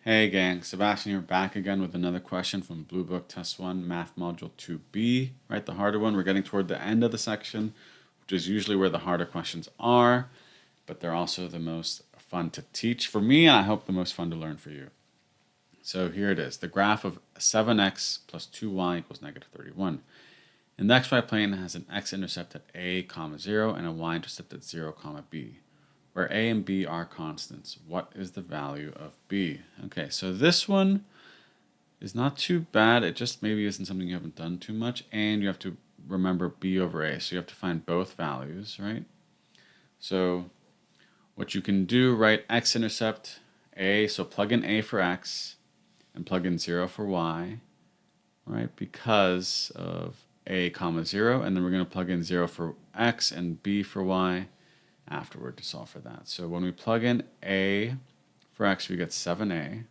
Hey gang, Sebastian here, back again with another question from Bluebook Test 1, Math Module 2B, right, the harder one. We're getting toward the end of the section, which is usually where the harder questions are, but they're also the most fun to teach for me, and I hope the most fun to learn for you. So here it is, the graph of 7x plus 2y equals negative 31. And the xy plane has an x-intercept at a, 0, and a y-intercept at 0, b. Where a and b are constants, what is the value of b? Okay, so this one is not too bad. It just maybe isn't something you haven't done too much, and you have to remember b over a. So you have to find both values, right? So what you can do, right, x-intercept a, so plug in a for x and plug in 0 for y, right, because of a, 0, and then we're going to plug in 0 for x and b for y afterward to solve for that. So when we plug in a for x, we get 7a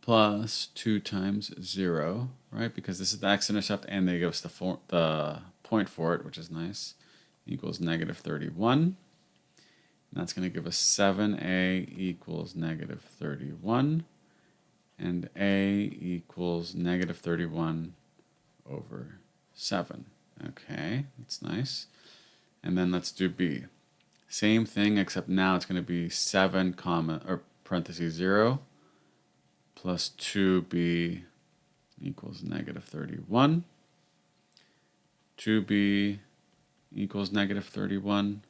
plus 2 times 0, right? Because this is the x-intercept, and they give us the point for it, which is nice, equals negative 31. And that's going to give us 7a equals negative 31, and a equals negative 31 over 7. Okay, that's nice. And then let's do b. Same thing, except now it's going to be 7 comma, or parentheses 0 plus 2b equals negative 31. 2b equals negative 31,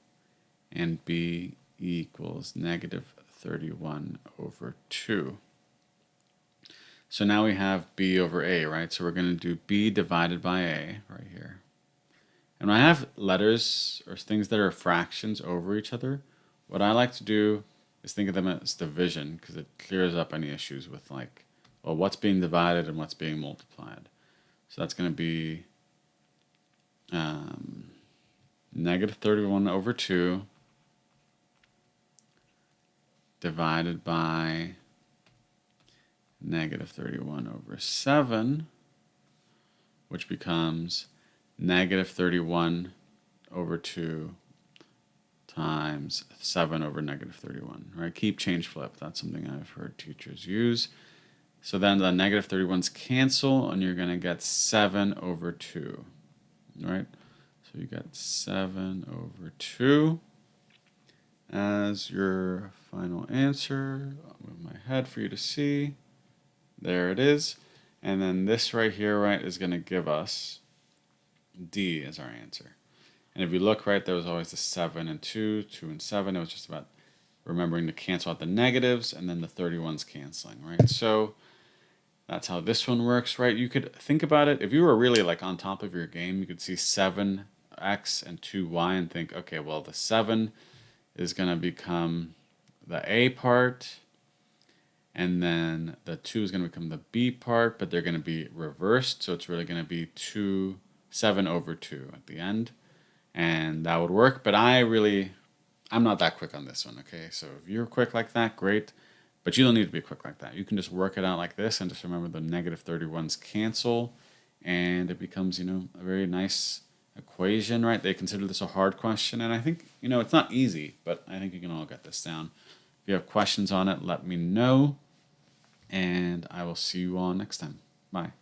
and b equals negative 31 over 2. So now we have b over a, right? So we're going to do b divided by a right here. And when I have letters or things that are fractions over each other, what I like to do is think of them as division, because it clears up any issues with, like, well, what's being divided and what's being multiplied. So that's going to be negative 31 over 2 divided by negative 31 over 7, which becomes negative 31 over 2 times 7 over negative 31, right? Keep, change, flip. That's something I've heard teachers use. So then the negative 31s cancel, and you're going to get 7 over 2, right? So you get 7 over 2 as your final answer. I'll move my head for you to see. There it is. And then this right here, right, is going to give us D as our answer. And if you look, right, there was always the 7 and 2, 2 and 7. It was just about remembering to cancel out the negatives and then the 31s canceling, right? So that's how this one works, right? You could think about it. If you were really like on top of your game, you could see 7x and 2y and think, okay, well, the 7 is going to become the A part, and then the 2 is going to become the B part, but they're going to be reversed. So it's really going to be 7 over 2 at the end, and that would work. But I'm not that quick on this one, okay? So if you're quick like that, great, but you don't need to be quick like that. You can just work it out like this and just remember the negative 31s cancel, and it becomes, a very nice equation, right? They consider this a hard question, and I think, it's not easy, but I think you can all get this down. If you have questions on it, let me know, and I will see you all next time. Bye.